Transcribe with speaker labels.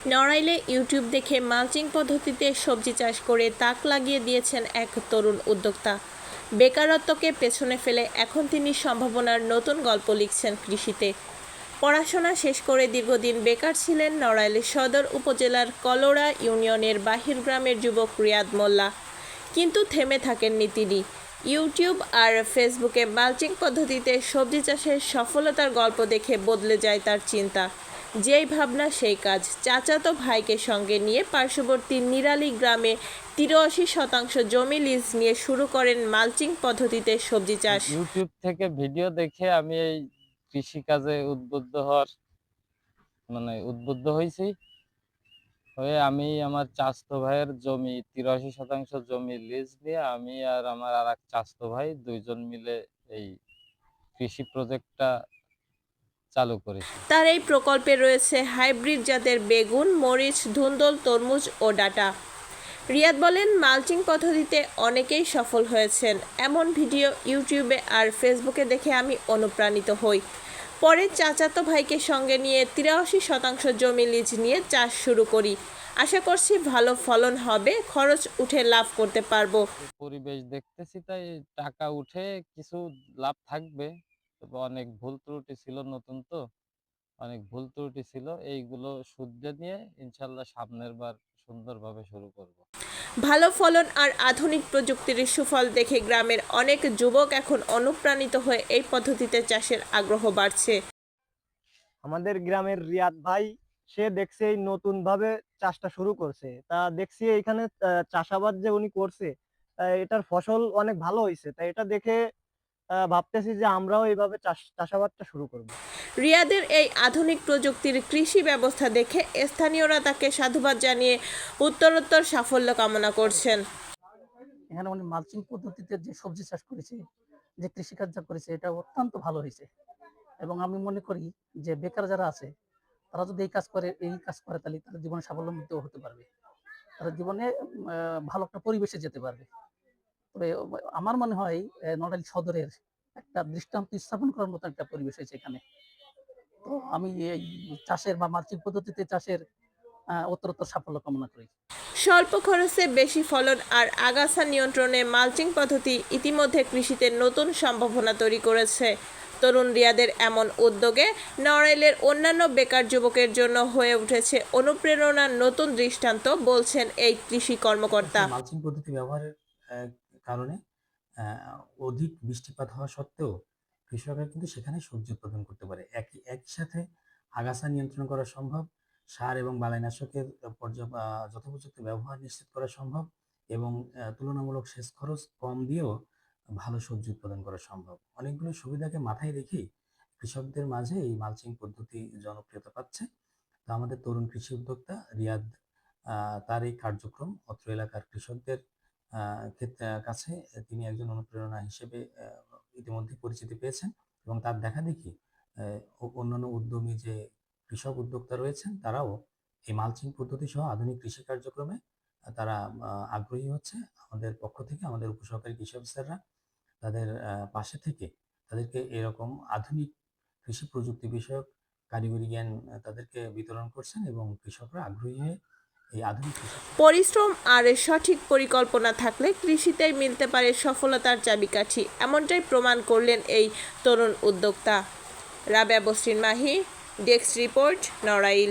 Speaker 1: নড়াইলে YouTube দেখে mulching পদ্ধতিতে সবজি চাষ করে তাক লাগিয়ে দিয়েছেন এক তরুণ উদ্যোক্তা। বেকারত্বকে পেছনে ফেলে এখন তিনি সম্ভাবনার নতুন গল্প লিখছেন কৃষিতে। পড়াশোনা শেষ করে দীর্ঘদিন বেকার ছিলেন নড়াইল সদর উপজেলার কলোড়া ইউনিয়নের বাহির গ্রামের যুবক রিয়াদ মোল্লা। কিন্তু থেমে থাকেননি তিনি। ইউটিউব আর ফেসবুকে মালচিং পদ্ধতিতে সবজি চাষের সফলতার গল্প দেখে বদলে যায় তার চিন্তা। যেই ভাবনা সেই কাজ। চাচাতো ভাইকে সঙ্গে নিয়ে পার্শ্ববর্তী নিরালী গ্রামে ৮৩% জমি লিজ নিয়ে শুরু করেন মালচিং পদ্ধতিতে সবজি চাষ।
Speaker 2: ইউটিউব থেকে ভিডিও দেখে আমি এই কৃষিকাজে উদ্বুদ্ধ হয়েছি। হয়ে আমি আমার চাচাতো ভাইয়ের জমি ৮৩% জমি লিজ নিয়ে আমি আর আমার আর এক চাচাতো ভাই দুইজন মিলে এই কৃষি প্রজেক্টটা চালু করেছি।
Speaker 1: তার এই প্রকল্পে রয়েছে হাইব্রিড জাতের বেগুন, মরিচ, ধুন্দল, তরমুজ ও ডাঁটা। রিয়াদ বলেন, মালচিং পদ্ধতিতে অনেকেই সফল হয়েছেন। এমন ভিডিও ইউটিউবে আর ফেসবুকে দেখে আমি অনুপ্রাণিত হই। পরে চাচাতো ভাইকে সঙ্গে নিয়ে ৮৩% জমি লিজ নিয়ে চাষ শুরু করি। আশা করছি ভালো ফলন হবে, খরচ উঠে লাভ করতে পারবো।
Speaker 2: পরিবেশ দেখতেছি তাই টাকা উঠে কিছু লাভ থাকবে। তবে অনেক ভুল ত্রুটি ছিল, নতুন তো অনেক ভুল ত্রুটি ছিল, এইগুলো শুধরে নিয়ে ইনশাল্লাহ সামনের বার সুন্দরভাবে শুরু করব।
Speaker 1: ভালো ফলন আর আধুনিক প্রযুক্তির সুফল দেখে গ্রামের অনেক যুবক এখন অনুপ্রাণিত হয়ে এই পদ্ধতিতে চাষের আগ্রহ বাড়ছে।
Speaker 3: আমাদের গ্রামের রিয়াদ ভাই, সে দেখছে এই নতুন ভাবে চাষটা শুরু করছে। তা দেখছি এখানে চাষাবাদ যে উনি করছে, এটার ফসল অনেক ভালো হয়েছে। তাই এটা দেখে ভাবতেছি যে আমরাও এইভাবে চাষাবাদটা শুরু করব।
Speaker 1: রিয়াদের এই আধুনিক প্রযুক্তির কৃষি ব্যবস্থা দেখে স্থানীয়রা তাকে সাধুবাদ জানিয়ে উত্তরোত্তর সাফল্য কামনা করছেন।
Speaker 4: এখানে উনি মালচিং পদ্ধতিতে যে সবজি চাষ করেছে, যে কৃষিকার্য করেছে, এটা অত্যন্ত ভালো হয়েছে। এবং আমি মনে করি যে বেকার যারা আছে তারা যদি এই কাজ করে তাহলে তাদের জীবনে স্বাবলম্বিত হতে পারবে, তারা জীবনে ভালো একটা পরিবেশে যেতে পারবে। তবে আমার মনে হয় নড়াইল সদরের একটা দৃষ্টান্ত স্থাপন করার মতো একটা পরিবেশ হয়েছে এখানে। তো আমি এই চাষের বা মালচিং পদ্ধতিতে চাষের উত্তরোত্তর সাফল্য কামনা করি।
Speaker 1: স্বল্প খরচে বেশি ফলন আর আগাছা নিয়ন্ত্রণে মালচিং পদ্ধতি ইতিমধ্যে কৃষিতে নতুন সম্ভাবনা তৈরি করেছে। তরুণ রিয়াদের এমন উদ্যোগে নড়াইলের অন্যান্য বেকার যুবকের জন্য হয়ে উঠেছে অনুপ্রেরণার নতুন দৃষ্টান্ত, বলছেন এই কৃষি কর্মকর্তা।
Speaker 5: মালচিং পদ্ধতি ব্যবহারের কারণে অধিক বৃষ্টিপাত হওয়া সত্ত্বেও কৃষকরা কিন্তু সেখানে সবজি উৎপাদন করতে পারে। একই সাথে আগাছা নিয়ন্ত্রণ করা সম্ভব, সার এবং বালাইনাশকের যথোপযুক্ত ব্যবহার নিশ্চিত করা সম্ভব এবং তুলনামূলক সেচ খরচ কম দিয়েও ভালো সবজি উৎপাদন করা সম্ভব। অনেকগুলো সুবিধাকে মাথায় রেখেই কৃষকদের মাঝে এই মালচিং পদ্ধতি জনপ্রিয়তা পাচ্ছে। তো আমাদের তরুণ কৃষি উদ্যোক্তা রিয়াদ তার এই কার্যক্রম অত্র এলাকার কৃষকদের কাছে তিনি একজন অনুপ্রেরণা হিসেবে ইতিমধ্যে পরিচিতি পেয়েছেন এবং তার দেখাদেখি অন্যান্য উদ্যমী যে কৃষক উদ্যোক্তা রয়েছেন তারাও এই মালচিং পদ্ধতি সহ আধুনিক কৃষি কার্যক্রমে তারা আগ্রহী হচ্ছে। আমাদের পক্ষ থেকে আমাদের উপসহকারী কৃষি অফিসাররা তাদের পাশে থেকে তাদেরকে এরকম আধুনিক কৃষি প্রযুক্তি বিষয়ক কারিগরি জ্ঞান তাদেরকে বিতরণ করছেন এবং কৃষকরা আগ্রহী হয়ে এই আধুনিক
Speaker 1: পরিশ্রম আর সঠিক পরিকল্পনা থাকলে কৃষিতেই মিলতে পারে সফলতার চাবিকাঠি, এমনটাই প্রমাণ করলেন এই তরুণ উদ্যোক্তা। Rabeya Basrin Mahi, desk report, Narail.